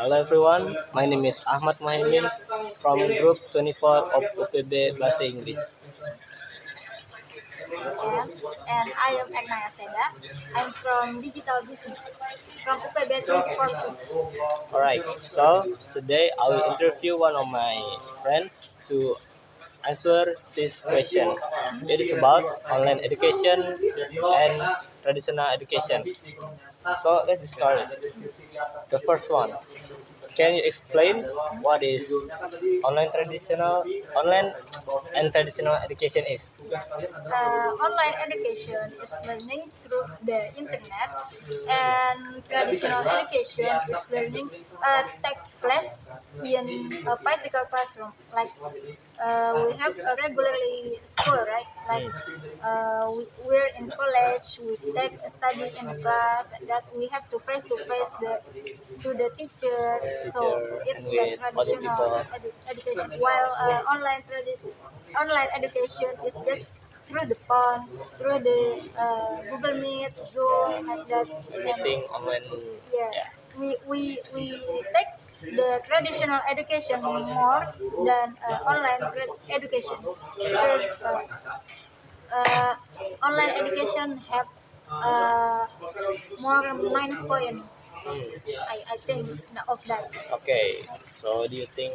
Hello everyone, my name is Ahmad Muhaimin from Group 24 of UPB Bahasa Inggris. And I am Agnaya Seda. I'm from Digital Business from UPB 2014. Alright, so today I will interview one of my friends to answer this question. It is about online education and traditional education. So let's start. The first one. Can you explain what is online and traditional education is? Online education is learning through the internet, and traditional education is learning take place in a physical classroom. Like we have a regularly school, right? Like we're in college, we take a study in a class that we have to face to the teacher. So Teacher and it's the with other traditional people. education. While online education is just through the phone, through the Google Meet, Zoom, Yeah, like that. And meeting online. yeah, Yeah. we take the traditional education more than online education because uh, online education have uh, more minus point. I think of that. Okay, so do you think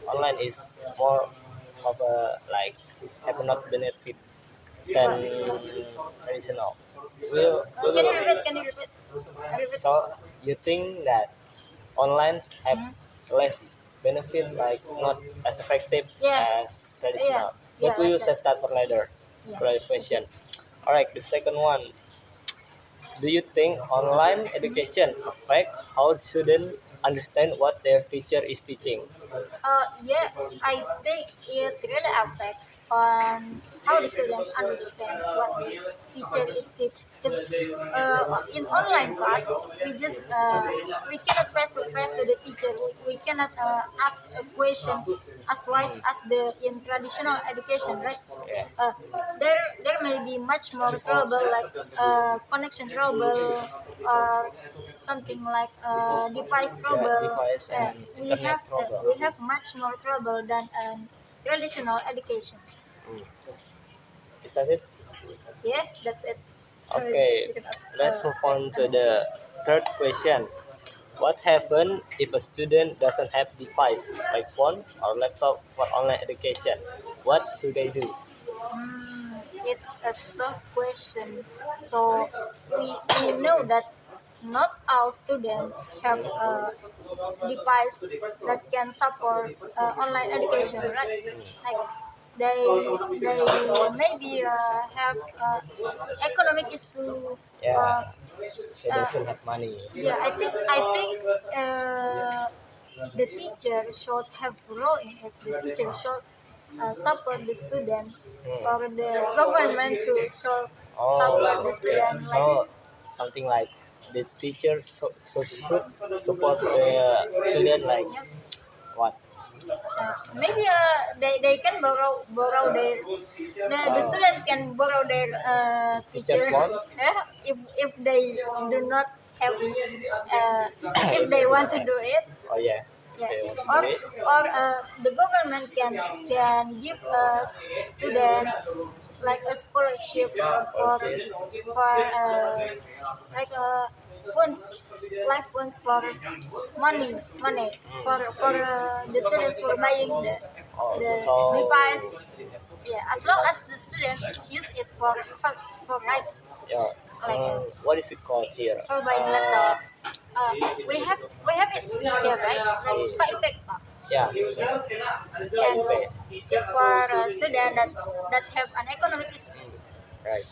online is more of a like have not benefit than What? traditional? We Can you will, repeat? Can you repeat? Repeat. so you think that online have Hmm? less benefit, like not as effective Yeah, as yeah, traditional? yeah, But we like will that. set that for later. Yeah. For the Okay. question. All right, the second one. Do you think online education affect how students understand what their teacher is teaching? Yeah, I think it really affects on how the students understand what the teacher is teach. Because in online class, we cannot face to face to the teacher. We cannot ask a question as wise as the in traditional education, right? Yeah. There may be much more trouble like connection trouble or something like device Yeah, trouble. device and internet We problem. have much more trouble than traditional education. Mm. Is that it? Yeah, that's it. Okay, You can ask let's move on to another. the third question. What happens if a student doesn't have device like phone or laptop for online education? What should they do? It's a tough question. So we know that not all students have a device that can support online education, right? Like they maybe have economic issue. Uh, Yeah, they uh, doesn't have money. yeah, I think the teacher should have role in it. The teacher should support the student, Hmm. or the government to should support Oh, the okay. student. Like So something like the teacher should support the student like yeah, what? maybe they can borrow the student can borrow their Teachers teacher want? yeah, if they do not have if they want to do it. Oh yeah, Yeah, they want to or do it. the government can give a student like a scholarship Scholarship. for like funds, like funds for money for the students for buying Oh, the device. so Yeah, as long as the students use it for rights, yeah. like What is it called here? for buying laptops. Uh, we have it here, right? Like PAIPEC, Yeah, and it's for students that have an economic issue. right.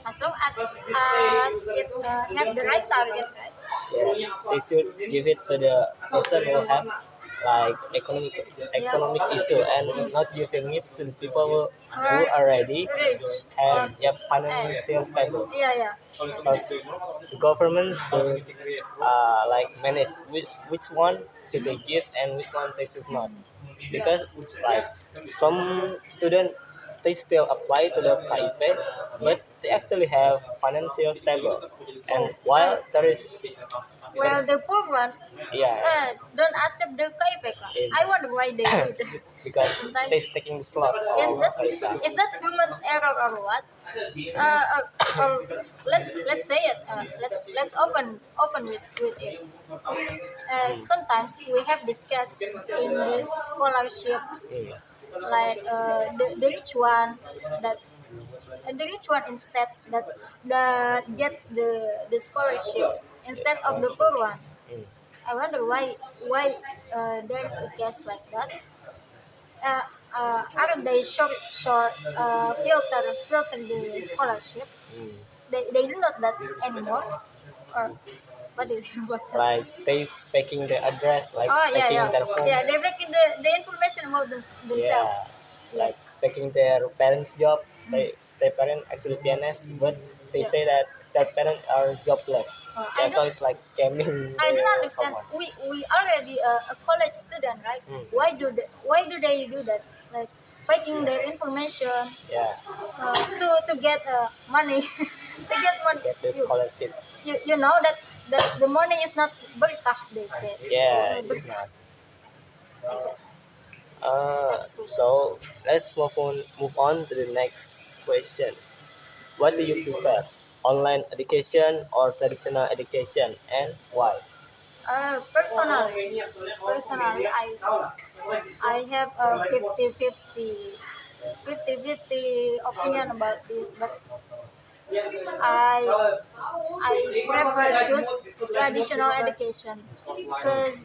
As long as it have the right target, right? Yeah, they should give it to the person who have like Yeah. economic issue and not giving it to the people who Or already rich. have Or financial stable. yeah, yeah. So the government should like manage which one should they give and which one they should not, because like some students they still apply to the KIP, Yeah. but they actually have financial stable, and Oh, while there is Well, the poor one Yeah, don't accept the KIPK. in- I wonder why they do that. because Sometimes they're taking the slot. is that human's error or what? Or let's say it. Let's open with it. Sometimes we have discussed in this scholarship, Mm. like the rich one that the rich one instead that gets the scholarship instead of the poor one. Mm. I wonder why there's a case like that. Uh, aren't they filter the scholarship? Mm. They do not that anymore, or what is it about that? Like they taking the address, like Oh yeah, taking yeah, their phone. yeah. They're making the information about themselves. Yeah, like taking their parents' job. Their parents actually PNS, but they Yeah. say that their parents are jobless. I Yeah, so don't it's like scamming I don't understand. someone. We already a college student, right? Mm. Why do they do that? Like faking their information Yeah, to get money to get money. get the You, scholarship. you know that the money is not berkah, they say. Yeah, it's Berkah, not. like that. So let's move on to the next question. What do you prefer? Online education or traditional education, and why? Personally, I have a 50-50 opinion about this, but I I prefer choose traditional education because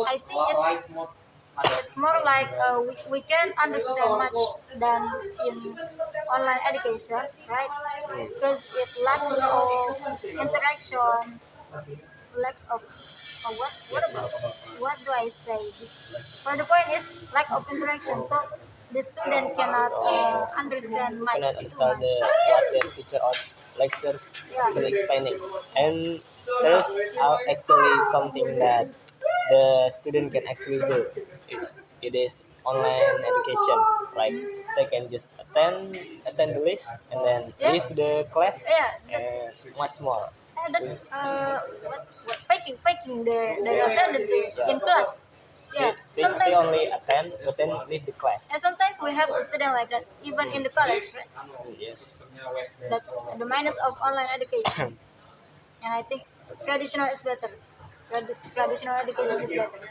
I think it's more like we can understand much than in online education, right? Because it lacks of interaction, lacks of what do I say? For the point is lack of interaction, so the student cannot understand much Cannot too understand much. what the teacher or lectures actually explaining, and there's actually something that the student can actually do. It is online education. Like they can just attend the list and then Yeah. leave the class Yeah, and much more. that's what faking their attendance in class. Yeah, They sometimes only attend but then leave the class. and sometimes we have a student like that even in the college, right? Yes. That's the minus of online education, and I think traditional is better. Traditional education is better.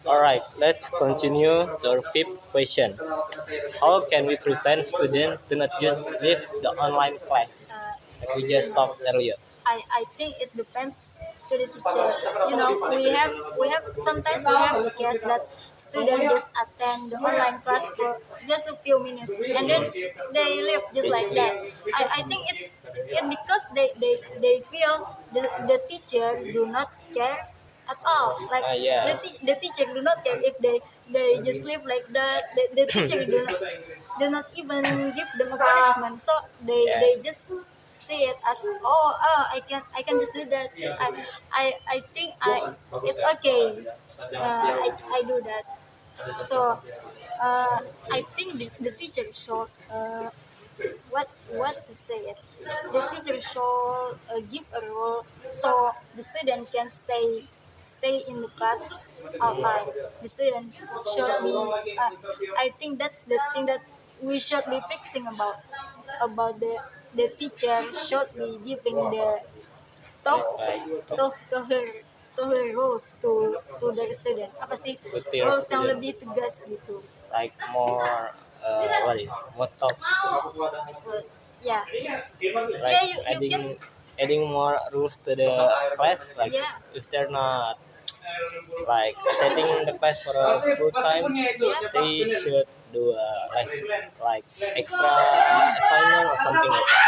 Alright, let's continue to our fifth question. How can we prevent students to not just leave the online class? Like we just talked earlier. I think it depends to the teacher. You know, we have sometimes we have a case that students just attend the online class for just a few minutes and then they leave just like that. I think it's because they feel the teacher do not care at all. Like Yes. the teacher do not care if they just live like that. The teacher do not even give them a punishment. So they just see it as I can just do that. I think it's okay. I do that. So I think the teacher should what to say it. The teacher should give a rule so the student can stay in the class all time. The student should be. I think that's the thing that we should be fixing about the teacher should be giving the talk to her rules to the student. Apa sih With their rules yang student. lebih tegas gitu. Like more, what is more talk, But, yeah. like Yeah, you adding can. adding more rules to the class. Like Yeah. if they're not like attending the class for a full time, they should do a like extra assignment or something like that.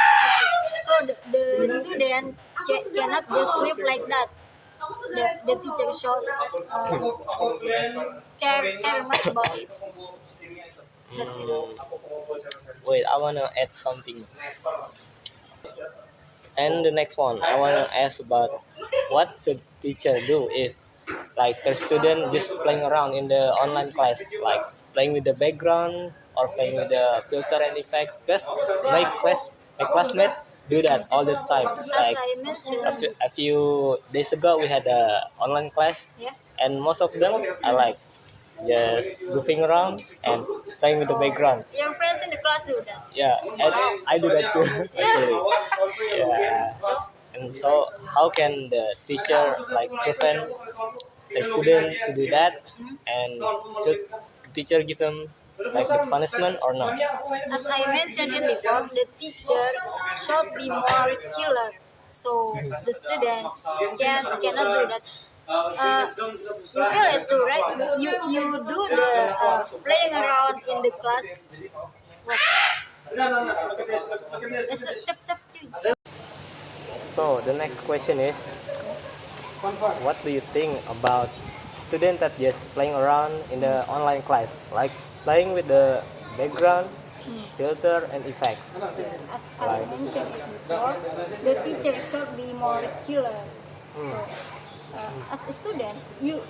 So the student cannot just sleep like that. The teacher should care much about it. That's it. Wait, I wanna add something. And the next one, I wanna ask about what should teacher do if like the student just playing around in the online class, like playing with the background or playing with the filter and effect. Because my class my classmate do that all the time. As Like I mentioned, a few days ago, we had a online class, yeah. and most of them are like just goofing around and playing with the background. Your friends in the class do that. Yeah, and I do that too actually. Yeah, and so how can the teacher like prevent the student to do that, and should teacher give them like the punishment or not? As I mentioned it before, the teacher should be more killer, so the student cannot do that. You feel it too, right? You do the playing around in the class. What? Sip, sip, sip. So the next question is, what do you think about students that just playing around in the online class, like playing with the background, filter, and effects? As I mentioned it before, the teacher should be more killer. So, as a student, you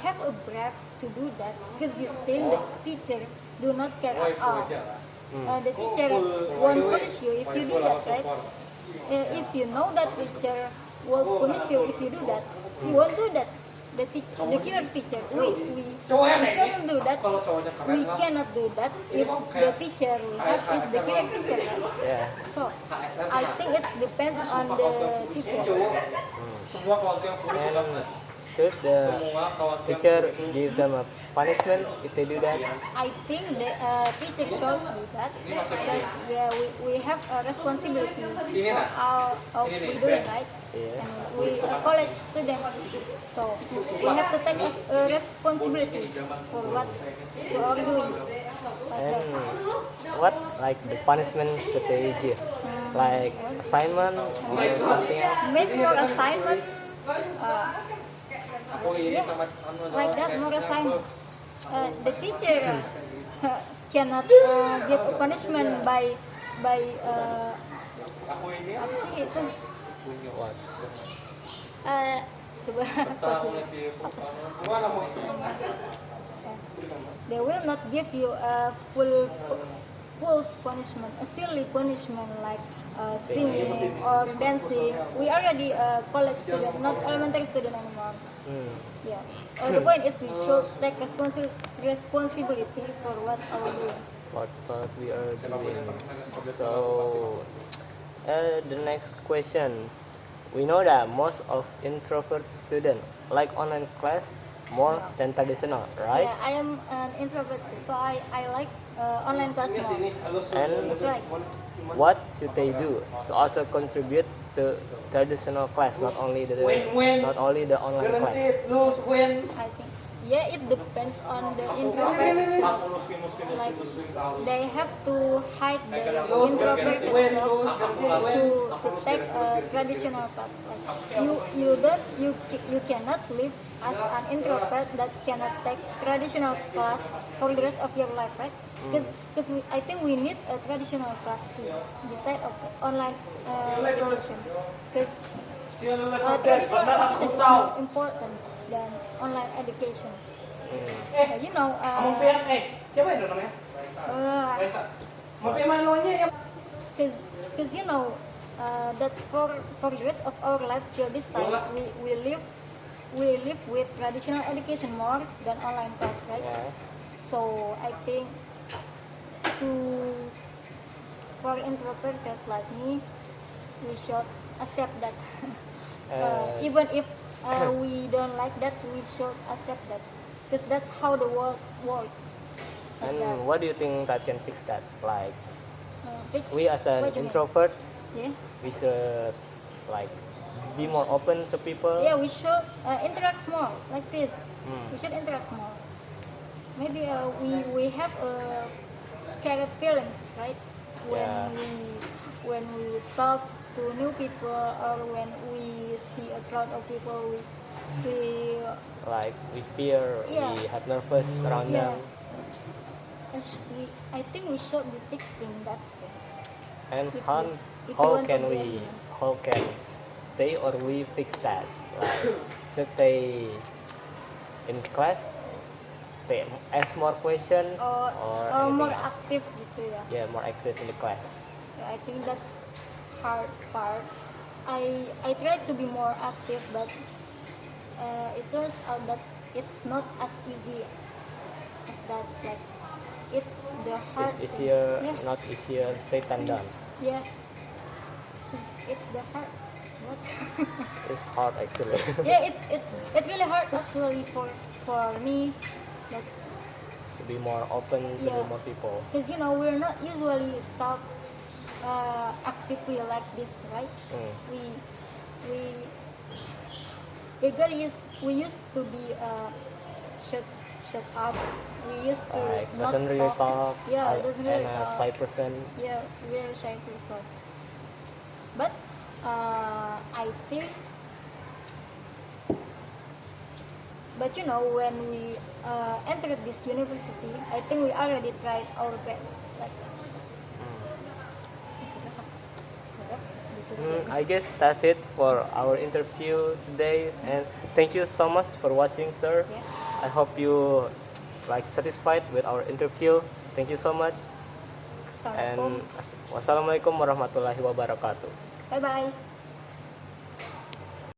have a breath to do that because you think the teacher do not care at all. The teacher won't punish you if you do that, right? If you know that teacher will punish you if you do that, you won't do that. The killer teacher, we shouldn't do that. We cannot do that if the teacher we have is the killer teacher, right? Yeah. So I think it depends on the teacher. And should the teacher give them a punishment if they do that? I think the teacher should do that because yeah, we have a responsibility for our of we doing, right? Yeah. And we a college student, so we have to take a responsibility for what we are doing. Like And that. what like the punishment should they give? Like assignment or something else? Maybe more assignment. Yeah, like that more assignment. The teacher cannot give a punishment by apa sih itu? What? Coba pause dulu. They will not give you a full punishment, a silly punishment like singing or dancing. We already college student, not elementary student anymore. Yeah. The point is we should take responsibility for what our doings. What we are doing. So the next question. We know that most of introvert students like online class more than traditional, right? Yeah, I am an introvert, so I like online class more. And That's right. what should they do to also contribute to traditional class, not only the online class? I think yeah, it depends on the introvert itself. Like they have to hide the introvert itself to take a traditional class. Like you cannot live as an introvert that cannot take traditional class for the rest of your life, right? Because I think we need a traditional class too, beside of online education. Because traditional education is more important than online education. You know, because you know that for the rest of our life till this time we live with traditional education more than online class, right? Yeah. So I think to for introverted like me, we should accept that. Even if we don't like that, we should accept that because that's how the world works. Like that. And what do you think that can fix that? Like Fix- we as an what do you mean? introvert, Yeah, we should like be more open to people. yeah, we should interact more like this. Hmm. We should interact more. Maybe we have scared feelings, right? When Yeah. when we talk to new people or when we see a crowd of people, we Like we fear, Yeah. we have nervous around yeah. them. I think we should be fixing that things. And If how you- if you how want to can be we anyone. how can they or we fix that? Like should they in class they ask more question Or or more anything else? aktif gitu ya. Yeah, more active in the class. Ya, I think that's hard part. I tried to be more active, but it turns out that it's not as easy as that. Like it's the hard It's thing. easier, Yeah, not easier said than done. yeah. It's the hard. What? It's hard actually. Yeah, it really hard actually for me. But To be more open to the yeah, more people. because we're not usually talk actively like this, right? Mm. We we used to be shut shut up. We used to Like not doesn't really talk. Yeah, doesn't really and a talk. shy person. Yeah, really shy person. But I think, but when we entered this university, I think we already tried our best. Like, sudah kak, sudah sudah I guess that's it for our interview today, and thank you so much for watching, sir. Yeah. I hope you satisfied with our interview. Thank you so much, and Assalamualaikum. wassalamualaikum warahmatullahi wabarakatuh. Bye bye.